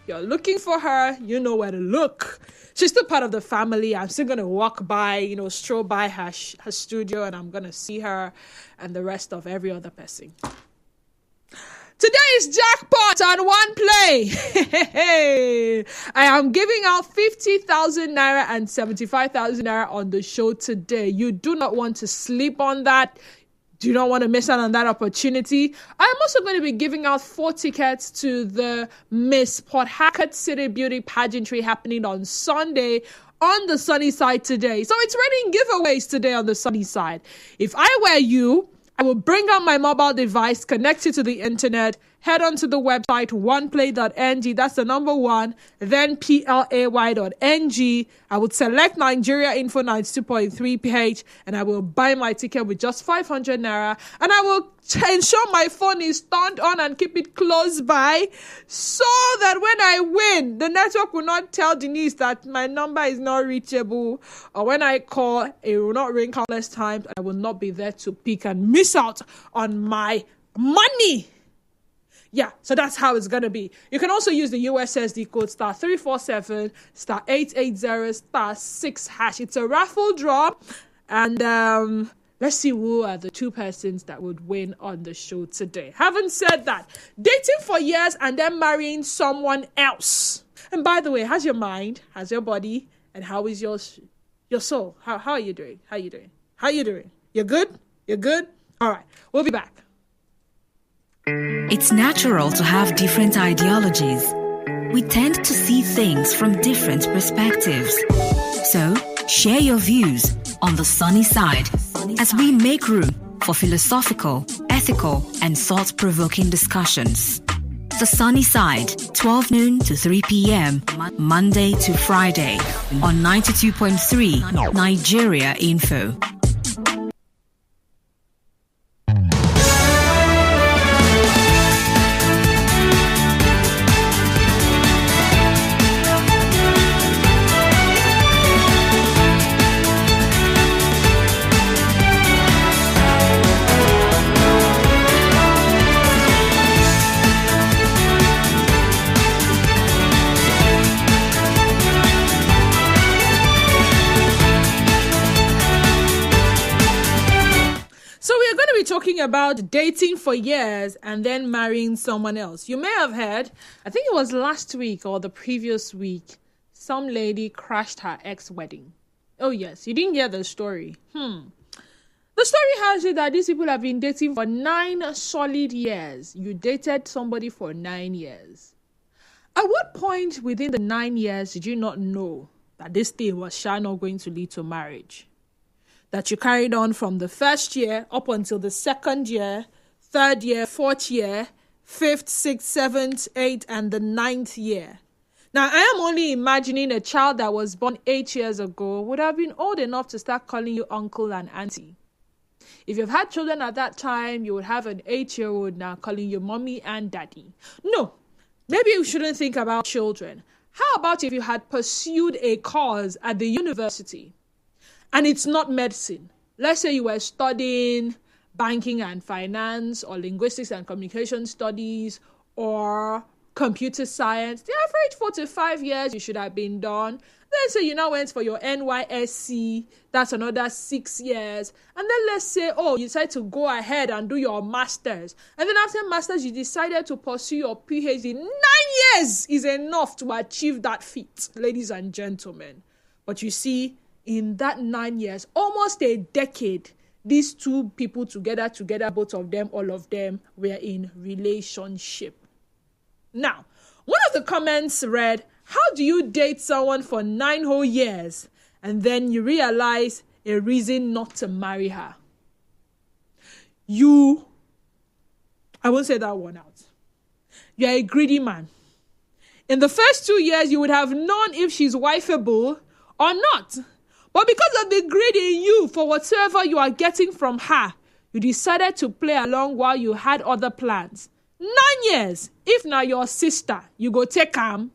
you're looking for her, you know where to look. She's still part of the family. I'm still going to walk by, stroll by her studio, and I'm going to see her and the rest of every other person. Today is jackpot on one play. I am giving out 50,000 naira and 75,000 naira on the show today. You do not want to sleep on that. Do not want to miss out on that opportunity. I'm also going to be giving out 4 tickets to the Miss Port Harcourt City Beauty Pageantry happening on Sunday on the sunny side today. So it's running giveaways today on the sunny side. If I were you, I will bring out my mobile device, connect it to the internet, head on to the website oneplay.ng. That's the number 1, then play.ng. I would select Nigeria Info 92.3 page, and I will buy my ticket with just 500 naira, and I will ensure my phone is turned on and keep it close by, so that when I win, the network will not tell Denise that my number is not reachable, or when I call, it will not ring countless times. I will not be there to pick and miss out on my money. Yeah, so that's how it's going to be. You can also use the USSD code *347 *880 *6#. It's a raffle draw, and let's see who are the 2 persons that would win on the show today. Having said that, dating for years and then marrying someone else. And by the way, how's your mind? How's your body? And how is your soul? How are you doing? How you doing? You're good? You're good? All right, we'll be back. It's natural to have different ideologies. We tend to see things from different perspectives. So, share your views on the sunny side as we make room for philosophical, ethical, and thought-provoking discussions. The Sunny Side, 12 noon to 3 p.m., Monday to Friday, on 92.3 Nigeria Info. Talking about dating for years and then marrying someone else. You may have heard, I think it was last week or the previous week, some lady crashed her ex-wedding. Oh yes, you didn't hear the story. The story has it that these people have been dating for 9 solid years. You dated somebody for 9 years. At what point within the 9 years did you not know that this thing was not going to lead to marriage? That you carried on from the first year up until the second year, third year, fourth year, 5th, 6th, 7th, 8th, and the 9th year. Now, I am only imagining a child that was born 8 years ago would have been old enough to start calling you uncle and auntie. If you've had children at that time, you would have an 8-year-old now calling you mommy and daddy. No, maybe you shouldn't think about children. How about if you had pursued a cause at the university? And it's not medicine. Let's say you were studying banking and finance, or linguistics and communication studies, or computer science. The average 4 to 5 years you should have been done. Then say you now went for your NYSC, that's another 6 years. And then let's say, you decide to go ahead and do your master's. And then after master's, you decided to pursue your PhD. 9 years is enough to achieve that feat, ladies and gentlemen. But you see, in that 9 years, almost a decade, these 2 people together, both of them, all of them, were in relationship. Now, one of the comments read, how do you date someone for 9 whole years and then you realize a reason not to marry her? I won't say that one out. You're a greedy man. In the first 2 years, you would have known if she's wifeable or not. But because of the greed in you for whatever you are getting from her, you decided to play along while you had other plans. 9 years. If now your sister, you go take her.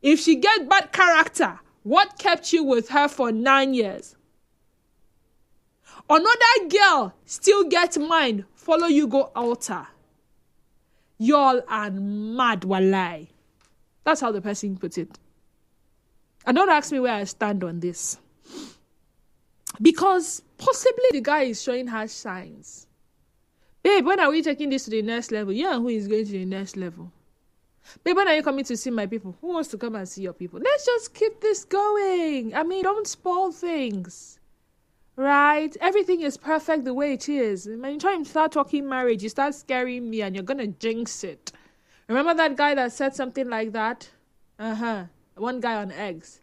If she get bad character, what kept you with her for 9 years? Another girl still get mine, follow you go altar. Y'all are mad, walai. That's how the person put it. And don't ask me where I stand on this. Because possibly the guy is showing harsh signs. Babe, when are we taking this to the next level? Yeah, who is going to the next level? Babe, when are you coming to see my people? Who wants to come and see your people? Let's just keep this going. I mean, don't spoil things. Right? Everything is perfect the way it is. When you try and start talking marriage, you start scaring me and you're going to jinx it. Remember that guy that said something like that? One guy on eggs.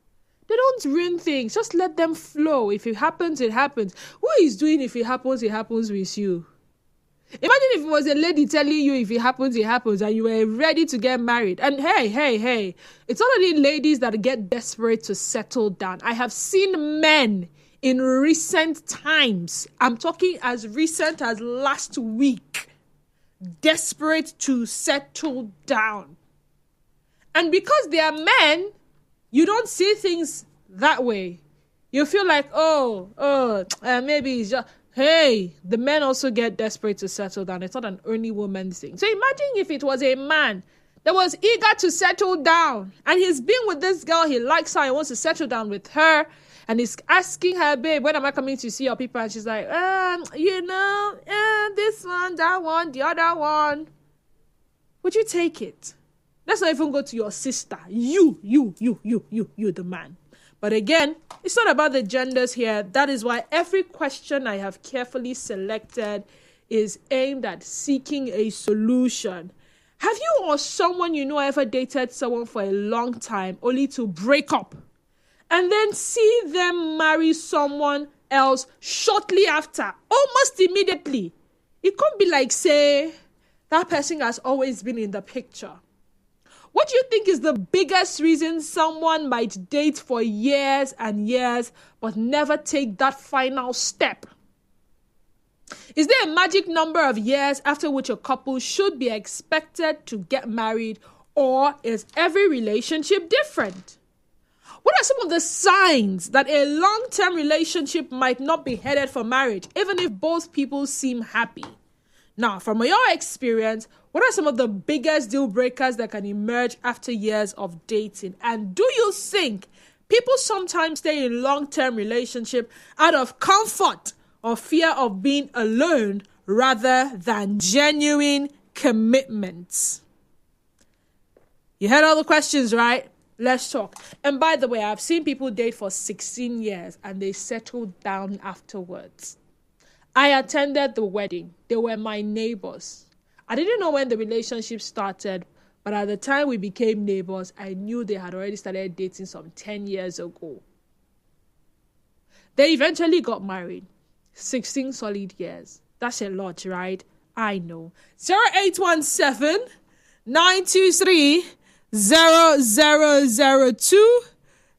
They don't ruin things. Just let them flow. If it happens, it happens. Who is doing if it happens with you? Imagine if it was a lady telling you if it happens, and you were ready to get married. And hey, it's not only ladies that get desperate to settle down. I have seen men in recent times, I'm talking as recent as last week, desperate to settle down. And because they are men, you don't see things that way. You feel like, maybe it's just... Hey, the men also get desperate to settle down. It's not an only woman thing. So imagine if it was a man that was eager to settle down and he's been with this girl, he likes her, he wants to settle down with her, and he's asking her, babe, when am I coming to see your people? And she's like, this one, that one, the other one. Would you take it? Let's not even go to your sister. You, the man. But again, it's not about the genders here. That is why every question I have carefully selected is aimed at seeking a solution. Have you or someone you know ever dated someone for a long time only to break up and then see them marry someone else shortly after, almost immediately? It can't be like, say, that person has always been in the picture. What do you think is the biggest reason someone might date for years and years but never take that final step? Is there a magic number of years after which a couple should be expected to get married, or is every relationship different? What are some of the signs that a long-term relationship might not be headed for marriage, even if both people seem happy? Now, from your experience, what are some of the biggest deal breakers that can emerge after years of dating? And do you think people sometimes stay in long-term relationship out of comfort or fear of being alone rather than genuine commitments? You heard all the questions, right? Let's talk. And by the way, I've seen people date for 16 years and they settle down afterwards. I attended the wedding. They were my neighbors. I didn't know when the relationship started, but at the time we became neighbors, I knew they had already started dating some 10 years ago. They eventually got married. 16 solid years. That's a lot, right? I know. 0817 923 0002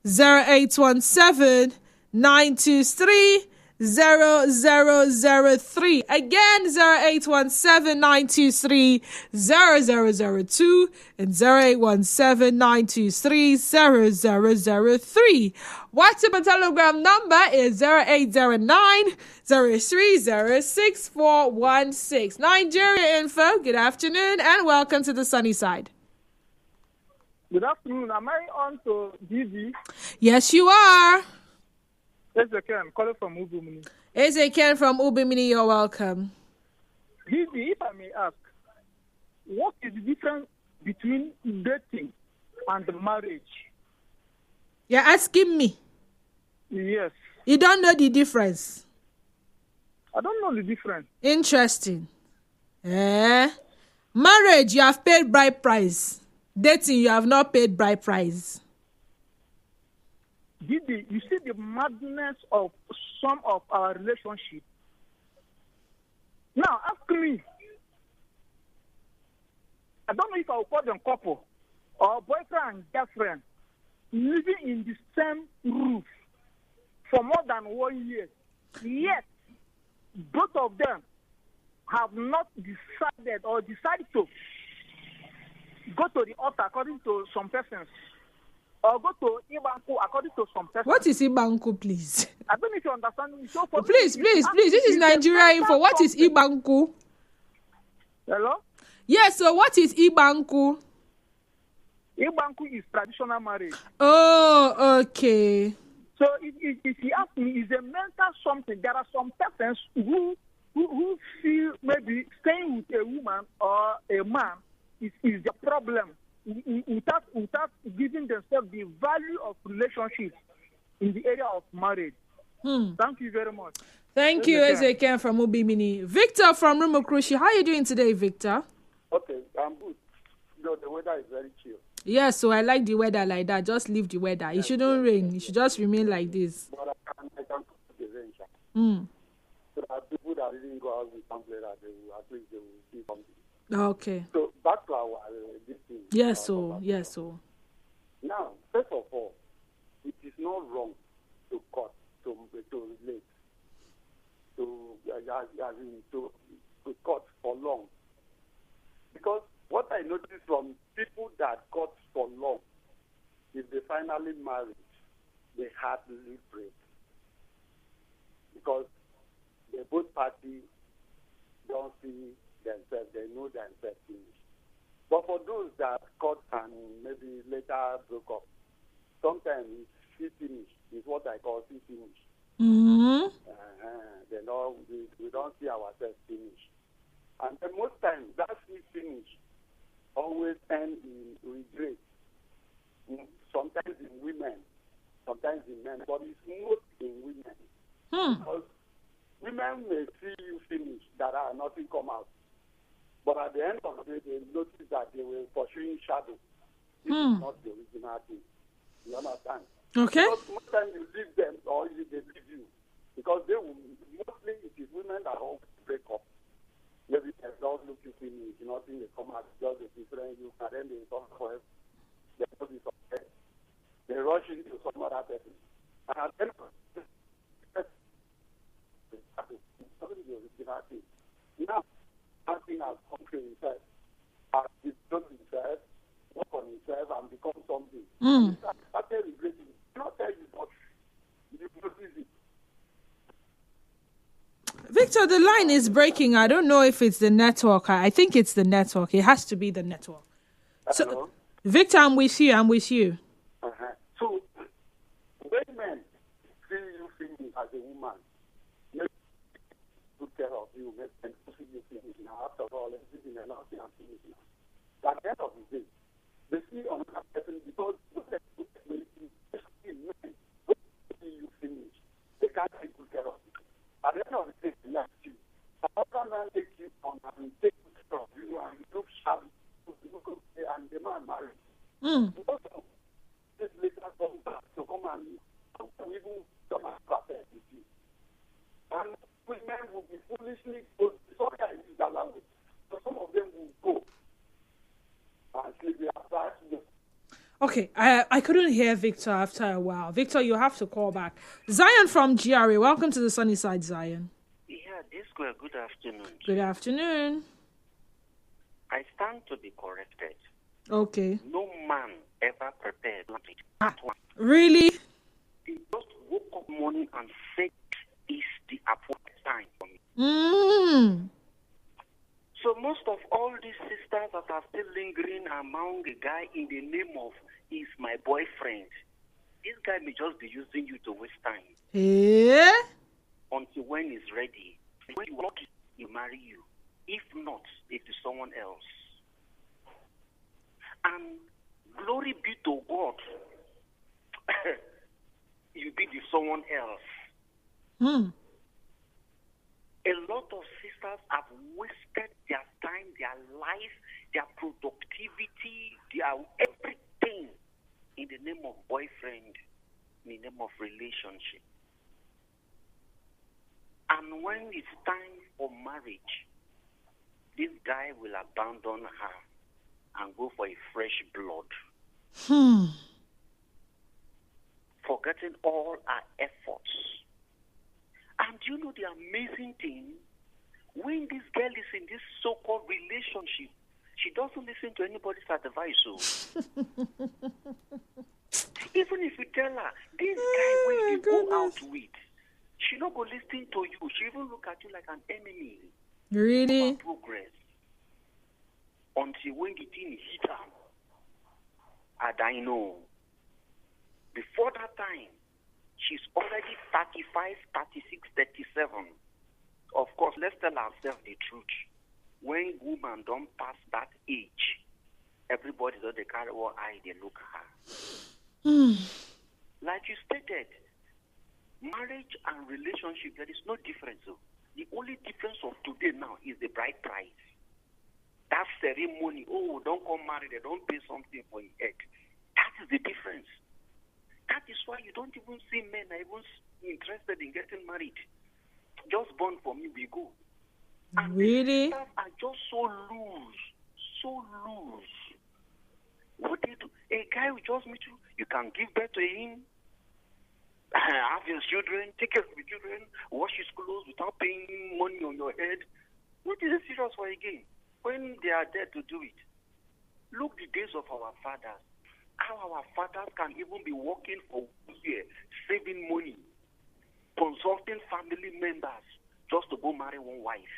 0817 923 0003. Again, 0817 923 0002 and 0817 923 0003. WhatsApp and Telegram number is 0809 0306416. Nigeria Info, good afternoon and welcome to the sunny side. Good afternoon. Am I on to DD? Yes, you are. Ezekiel, I'm calling from Ubimini. Ezekiel from Ubimini, you're welcome. DD, if I may ask, what is the difference between dating and marriage? You're asking me? Yes. You don't know the difference? I don't know the difference. Interesting. Marriage, you have paid bride price. Dating, you have not paid bride price. Didi, you see the madness of some of our relationships. Now, ask me. I don't know if I will call them couple or boyfriend and girlfriend living in the same roof for more than 1 year. Yet, both of them have not decided to go to the altar according to some persons, or go to Ibanku according to some persons. What is Ibanku, please? I don't know if you understand me. So please. This is Nigeria Info. What is Hello? Yes, so what is Ibanku? Ibanku Banku is traditional marriage. Oh, okay. So if you ask me, it's a mental something. There are some persons who feel maybe staying with a woman or a man is the problem without giving themselves the value of relationships in the area of marriage. Thank you very much. Thank you, Ezekiel from Ubimini. Victor from Rumokrushi. How are you doing today, Victor? Okay, I'm good. The weather is very chill. Yes, so I like the weather like that. Just leave the weather. It shouldn't rain. It should just remain like this. But I can put the rain. So that people that didn't go out with something that they will, at least they will see something. Okay. So back to our this thing. Yes, so. Now, first of all, it is not wrong to cut, to relate, to cut for long. Because what I noticed from people that cut for long, if they finally married, they hardly break. Because they both parties don't see themselves, they know themselves finished. But for those that cut and maybe later broke up, sometimes it's finish. It's what I call finish. We don't see ourselves finished. And then most times, that finish always ends in regret. Sometimes in women, sometimes in men, but it's most in women. Because women may see you finish, that nothing come out. But at the end of the day, they notice that they were pursuing shadow. This is not the original thing. You understand? Okay. Because most times you leave them or they leave you. Because they will, mostly it is women that always break up. Maybe they don't look you finish, nothing they come out, just a different you, and then they talk for it. They put it on head. They rush into some other person. And at the end of the day, it's not the original thing. Now, something has come to himself, has developed himself, work on himself, and become something. He started regretting. I cannot tell you what you notice it. Victor, the line is breaking. I don't know if it's the network. I think it's the network. It has to be the network. So, Victor, I'm with you. So, when men see you feeling as a woman, make good care of you, make them see you feeling now. After all, everything and nothing and finish now. At the end of the day, they see another person because they see you finish. They can't take good care of you. At the end of the day, they left you. Another man takes you on and take good care of you and you look sharp and the man married. Also, this later comes back to come and even come and protect with you. And women will be foolishly good. Sorry, I use that language. So some of them will go and sleep their price. Okay, I couldn't hear Victor after a while. Victor, you have to call back. Zion from GRA, welcome to the sunny side, Zion. Yeah, this girl, good afternoon. Good afternoon. I stand to be corrected. Okay. No man ever prepared that one. Really? He just woke up morning and said, is the appointed time for me. So most of all these sisters that are still lingering among the guy in the name of is my boyfriend, this guy may just be using you to waste time. Yeah. Until when he's ready. When you want, he marry you. If not, it is someone else. And glory be to God, you be the someone else. A lot of sisters have wasted their time, their life, their productivity, their everything in the name of boyfriend, in the name of relationship. And when it's time for marriage, this guy will abandon her and go for a fresh blood. Forgetting all our efforts. And you know the amazing thing? When this girl is in this so-called relationship, she doesn't listen to anybody's advice. So. Even if you tell her, this guy will you go out with, she not go listen to you. She even look at you like an enemy. Really? Progress. Until when the thing hit her. I know. Before that time, she's already 35, 36, 37. Of course, let's tell ourselves the truth. When women don't pass that age, everybody does they carry what eye they look at her. Like you stated, marriage and relationship, there is no difference. So the only difference of today now is the bride price. That ceremony, don't come married, they don't pay something for your head. That is the difference. That is why you don't even see men are even interested in getting married. Just born for me, we go. And really? The are just so loose. What do you do? A guy who just meet you can give birth to him, have your children, take care of your children, wash his clothes without paying money on your head. What is it serious for again? When they are there to do it. Look the days of our fathers. How our fathers can even be working for a year, saving money, consulting family members just to go marry one wife.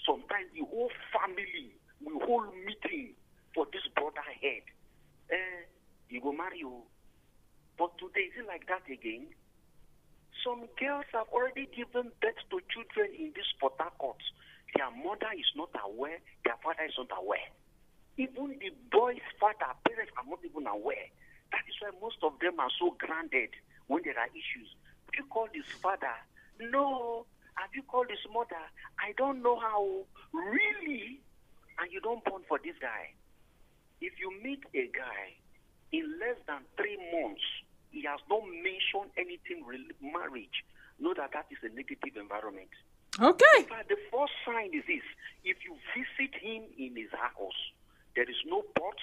Sometimes the whole family will hold meeting for this brother head. You go marry you. But today, is it like that again? Some girls have already given birth to children in this Port Harcourt. Their mother is not aware, their father is not aware. Even the boy's father, parents are not even aware. That is why most of them are so grounded when there are issues. Have you called his father? No. Have you called his mother? I don't know how. Really? And you don't born for this guy. If you meet a guy in less than 3 months, he has not mentioned anything marriage, know that is a negative environment. Okay. But the first sign is this. If you visit him in his house, there is no pot,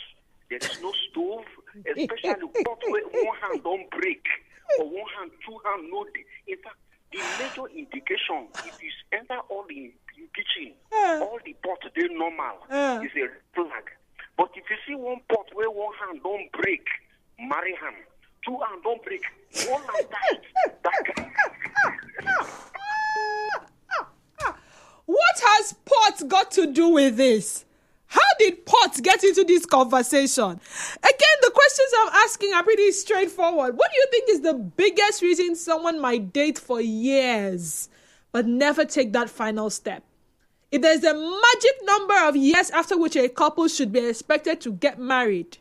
there is no stove, especially pot where one hand don't break, or one hand, two hand, no. In fact, the major indication, if you enter all in kitchen, all the pots, they're normal, is a flag. But if you see one pot where one hand don't break, marry him. Two hand don't break, one hand died. What has pot got to do with this? How did pot get into this conversation? Again, the questions I'm asking are pretty straightforward. What do you think is the biggest reason someone might date for years but never take that final step? If there's a magic number of years after which a couple should be expected to get married,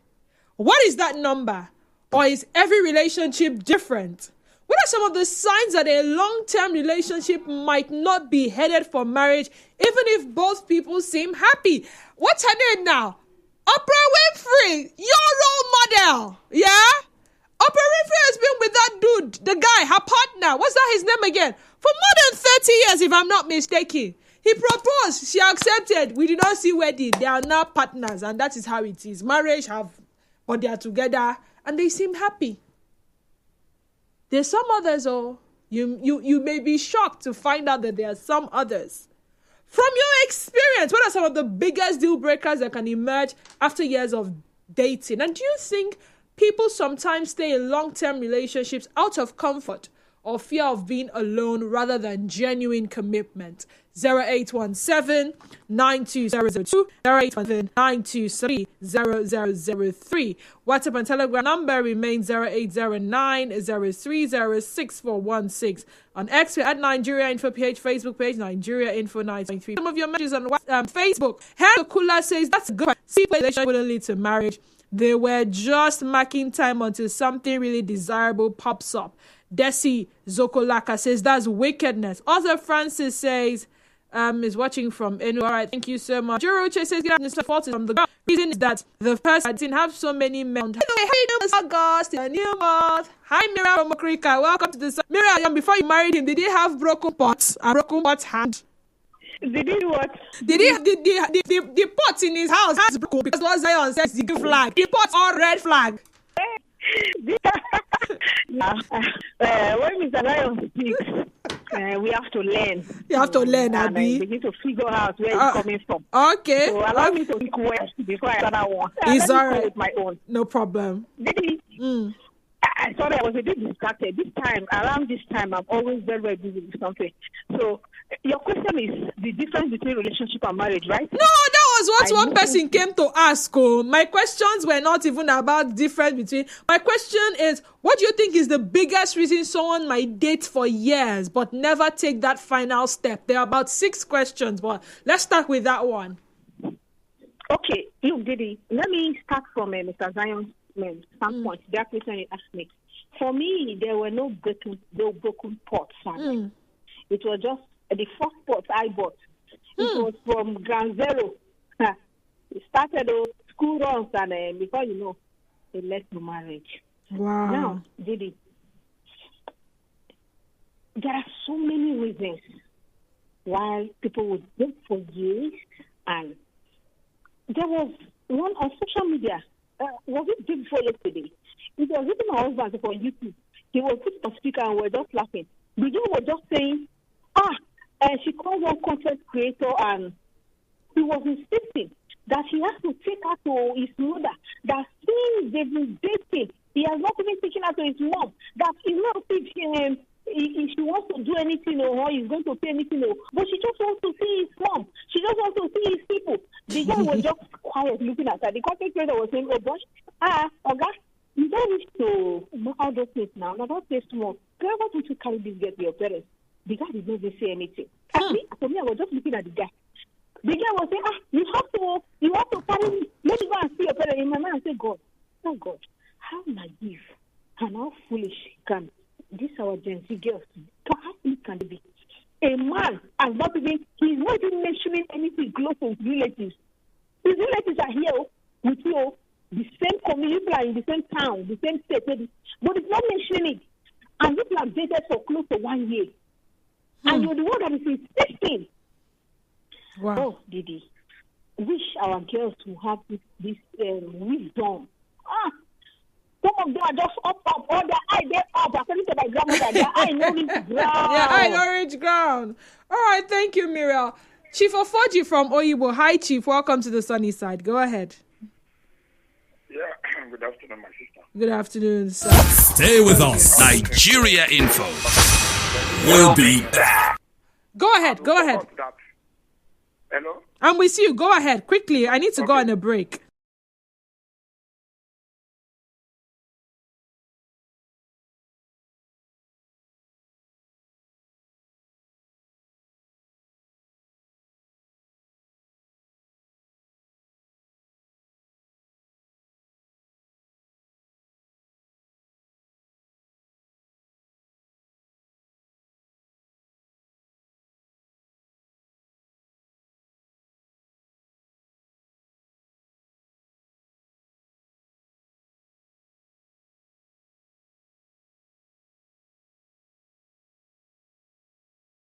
what is that number? Or is every relationship different? What are some of the signs that a long-term relationship might not be headed for marriage, even if both people seem happy? What's her name now? Oprah Winfrey, your role model. Yeah? Oprah Winfrey has been with that dude, the guy, her partner. What's that his name again? For more than 30 years, if I'm not mistaken. He proposed, she accepted. We did not see wedding. They are now partners, and that is how it is. Marriage but they are together, and they seem happy. There's some others, you may be shocked to find out that there are some others. From your experience, what are some of the biggest deal breakers that can emerge after years of dating? And do you think people sometimes stay in long-term relationships out of comfort or fear of being alone rather than genuine commitment? 0817-920002, 0817-923-0003. WhatsApp and Telegram number remains 0809-030-6416. On X, we're at Nigeria Info PH, Facebook page, Nigeria Info 923. Some of your messages on Facebook. Henry Kula says, that's a good one. See, relationship wouldn't lead to marriage. They were just marking time until something really desirable pops up. Desi Zokolaka says, that's wickedness. Arthur Francis says, is watching from Enu. All right, thank you so much. Juroche says, get Mr. Fault from the reason is that the person didn't have so many men. Hey, August, a new month. Hi, Miriam from Okrika. Welcome to the Miriam. Before you married him, did he have broken pots? A broken pot hand? Did he what? Did he the pot in his house has broken because Lord Zion says the green flag. The pot all red flag. When Mr. Zion speaks, we have to learn. You have to learn, and Abby. We need to figure out where it's coming from. Okay. So allow me to think well before I start that one. It's all right. With my own. No problem. I thought I was a bit distracted. Around this time, I'm always very, very busy with something. So your question is the difference between relationship and marriage, right? No, that was what one person came to ask. Oh, my questions were not even about difference between. My question is, what do you think is the biggest reason someone might date for years but never take that final step? There are about 6 questions, but let's start with that one. Okay, look, Didi, let me start from Mr. Zion's standpoint. That question you asked me. For me, there were no broken pots. It was just the first pot I bought. It was from Ground Zero. It started school runs, and before you know, it led to marriage. Wow. Now, Didi, there are so many reasons why people would wait for years. And there was one on social media. Was it day before yesterday? It was written my husband for YouTube. He was put on speaker and we were just laughing. The girl was just saying, she called one content creator and he was insisting that he has to take her to his mother. That since they've been dating, he has not even taken her to his mom. That he's not if she wants to do anything or he's going to pay anything, but she just wants to see his mom. She just wants to see his people. The guy was just quiet looking at her. The content creator was saying, Oga, you don't need to knock out those things now. Now don't say small. Why don't you carry this girl to your parents? The guy did not even say anything. Actually, for me, I was just looking at the guy. The guy was saying, you have to carry me. Let me go and see your parents. In my mind, I said, God, how naive and how foolish can this our Gen Z girls, how it can be? A man has not even, he's not even mentioning anything close to his relatives. His relatives are here with you, the same community, in the same town, the same state, but it's not mentioning it. And people have dated for close to 1 year. And you're the one that is insisting. Wow. Oh, Didi, wish our girls to have this wisdom. Some of them are just up, all their eye, they're up. According to my grandmother, their eye no reach ground. Yeah, eye no reach ground. All right, thank you, Muriel. Chief Ofoji from Oyibo. Hi, Chief. Welcome to the sunny side. Go ahead. Yeah, good afternoon, my sister. Good afternoon, sir. Stay with us. Nigeria Info. We'll be back. Go ahead. Hello? I'm with you. Go ahead. Quickly. I need to go on a break.